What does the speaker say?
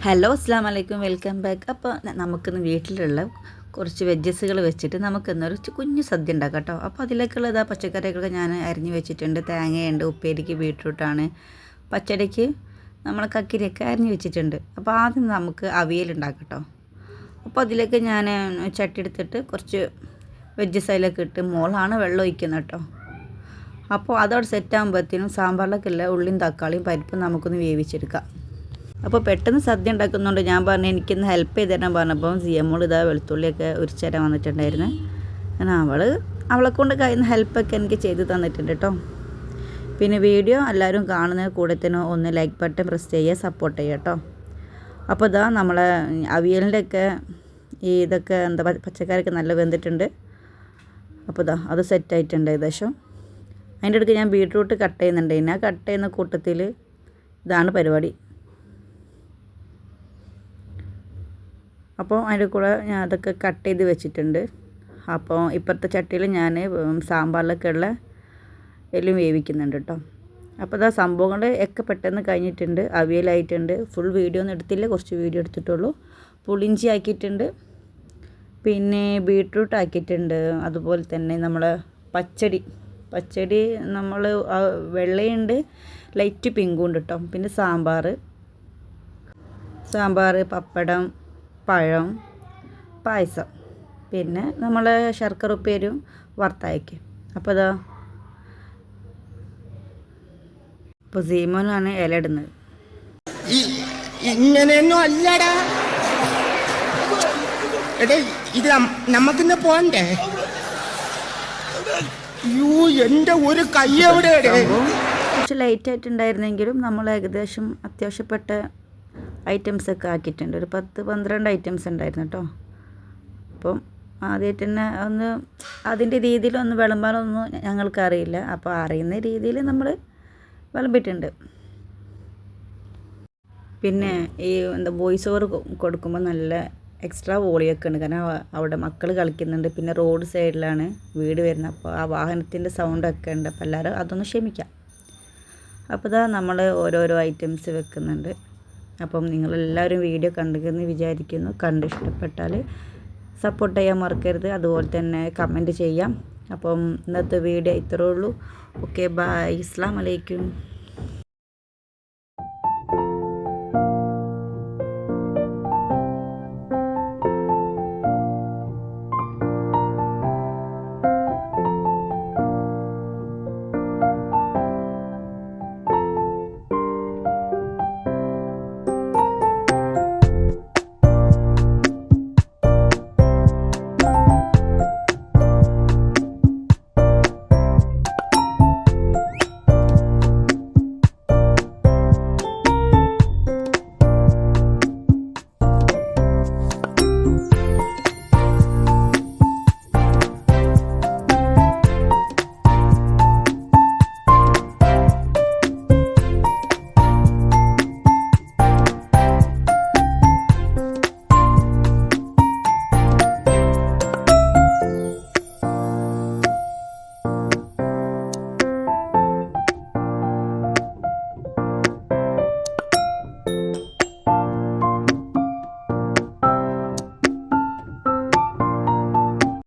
Hello അസ്സാം വലൈക്കും welcome back. അപ്പോൾ നമുക്കിന്ന് വീട്ടിലുള്ള കുറച്ച് വെജസുകൾ വെച്ചിട്ട് നമുക്കിന്നൊരു കുഞ്ഞു സദ്യ ഉണ്ടാക്കാം കേട്ടോ. അപ്പോൾ അതിലേക്കുള്ള പച്ചക്കറികളൊക്കെ ഞാൻ അരിഞ്ഞ് വെച്ചിട്ടുണ്ട്. തേങ്ങയുണ്ട്, ഉപ്പേരിക്ക് ബീട്രൂട്ടാണ്, പച്ചടിക്ക് നമ്മൾ കക്കിരിയൊക്കെ അരിഞ്ഞ് വെച്ചിട്ടുണ്ട്. അപ്പോൾ ആദ്യം നമുക്ക് അവിയലുണ്ടാക്കാം കേട്ടോ. അപ്പോൾ അതിലേക്ക് ഞാൻ ചട്ടി എടുത്തിട്ട് കുറച്ച് വെജസ് അതിലേക്ക് ഇട്ട് മോളാണ് വെള്ളം ഒഴിക്കുന്നത് കേട്ടോ. അപ്പോൾ അതോടെ സെറ്റാകുമ്പോഴത്തേനും സാമ്പാറിലൊക്കെ ഉള്ള ഉള്ളിയും തക്കാളിയും പരിപ്പും നമുക്കൊന്ന് വേവിച്ചെടുക്കാം. അപ്പോൾ പെട്ടെന്ന് സദ്യ ഉണ്ടാക്കുന്നുണ്ട്. ഞാൻ പറഞ്ഞു എനിക്കിന്ന് ഹെൽപ്പ് ചെയ്ത് തരാൻ പറഞ്ഞപ്പം സിയമ്മോൾ വെളുത്തുള്ളിയൊക്കെ ഉരിച്ചേരാൻ വന്നിട്ടുണ്ടായിരുന്നു. അവളെ കൊണ്ട് കഴിയുന്ന ഹെൽപ്പൊക്കെ എനിക്ക് ചെയ്ത് തന്നിട്ടുണ്ട് കേട്ടോ. പിന്നെ വീഡിയോ എല്ലാവരും കാണുന്ന കൂടെ തന്നെ ഒന്ന് ലൈക്ക് ബട്ടൺ പ്രസ് ചെയ്യുക, സപ്പോർട്ട് ചെയ്യുക കേട്ടോ. അപ്പോൾ നമ്മളെ അവിയലിൻ്റെയൊക്കെ ഇതൊക്കെ പച്ചക്കറിയൊക്കെ നല്ല വെന്തിട്ടുണ്ട്. അപ്പോൾ അത് സെറ്റായിട്ടുണ്ട് ഏകദേശം. അതിൻ്റെ ഇടയ്ക്ക് ഞാൻ ബീട്രൂട്ട് കട്ട് ചെയ്യുന്നുണ്ട്. ആ കട്ട് ചെയ്യുന്ന കൂട്ടത്തിൽ ഇതാണ് പരിപാടി. അപ്പോൾ അതിൻ്റെ കൂടെ ഞാൻ അതൊക്കെ കട്ട് ചെയ്ത് വെച്ചിട്ടുണ്ട്. അപ്പോൾ ഇപ്പോഴത്തെ ചട്ടിയിൽ ഞാൻ സാമ്പാറിലൊക്കെ ഉള്ള എല്ലാം വേവിക്കുന്നുണ്ട് കേട്ടോ. അപ്പോൾ സംഭവങ്ങൾ ഒക്കെ പെട്ടെന്ന് കഴിഞ്ഞിട്ടുണ്ട്. അവിയലായിട്ടുണ്ട്. ഫുൾ വീഡിയോ ഒന്നും എടുത്തില്ല, കുറച്ച് വീഡിയോ എടുത്തിട്ടുള്ളൂ. പുളിഞ്ചി ആക്കിയിട്ടുണ്ട്, പിന്നെ ബീട്രൂട്ട് ആക്കിയിട്ടുണ്ട്. അതുപോലെ തന്നെ നമ്മൾ പച്ചടി നമ്മൾ വെള്ളയുണ്ട്, ലൈറ്റ് പിങ്കും ഉണ്ട് കേട്ടോ. പിന്നെ സാമ്പാർ, പപ്പടം, പഴം, പായസം, പിന്നെ നമ്മൾ ശർക്കര ഉപ്പേരും വറുത്തയക്കും. അപ്പോൾ ഇപ്പോൾ സീമോനാണ് ഇല ഇടുന്നത്. ഇങ്ങനെയൊന്നും അല്ലടാ, എടേ ഇത് നമുക്കിന്ന് പോണ്ടേ? എൻ്റെ ഒരു കൈ എവിടെ? കുറച്ച് ലേറ്റ് ആയിട്ടുണ്ടായിരുന്നെങ്കിലും നമ്മൾ ഏകദേശം അത്യാവശ്യപ്പെട്ട ഐറ്റംസൊക്കെ ആക്കിയിട്ടുണ്ട്. ഒരു 10-12 ഐറ്റംസ് ഉണ്ടായിരുന്നു കേട്ടോ. അപ്പം ആദ്യമായിട്ട് തന്നെ അതിൻ്റെ രീതിയിലൊന്ന് വിളമ്പാനൊന്നും ഞങ്ങൾക്കറിയില്ല. അപ്പോൾ അറിയുന്ന രീതിയിൽ നമ്മൾ വിളമ്പിയിട്ടുണ്ട്. പിന്നെ ഈ വോയിസ് ഓവർ കൊടുക്കുമ്പോൾ നല്ല എക്സ്ട്രാ വോളിയൊക്കെ ഉണ്ട്. കാരണം അവിടെ മക്കൾ കളിക്കുന്നുണ്ട്. പിന്നെ റോഡ് സൈഡിലാണ് വീട് വരുന്നത്. അപ്പോൾ ആ വാഹനത്തിൻ്റെ സൗണ്ടൊക്കെ ഉണ്ട്. അപ്പോൾ എല്ലാവരും അതൊന്ന് ക്ഷമിക്കാം. അപ്പോൾ നമ്മൾ ഓരോരോ ഐറ്റംസ് വെക്കുന്നുണ്ട്. അപ്പം നിങ്ങളെല്ലാവരും വീഡിയോ കണ്ടെന്ന് വിചാരിക്കുന്നു. കണ്ട് ഇഷ്ടപ്പെട്ടാൽ സപ്പോർട്ട് ചെയ്യാൻ മറക്കരുത്. അതുപോലെ തന്നെ കമൻറ്റ് ചെയ്യാം. അപ്പം ഇന്നത്തെ വീഡിയോ ഇത്രയേ ഉള്ളൂ. Okay, bye. അസ്സലാമു അലൈക്കും.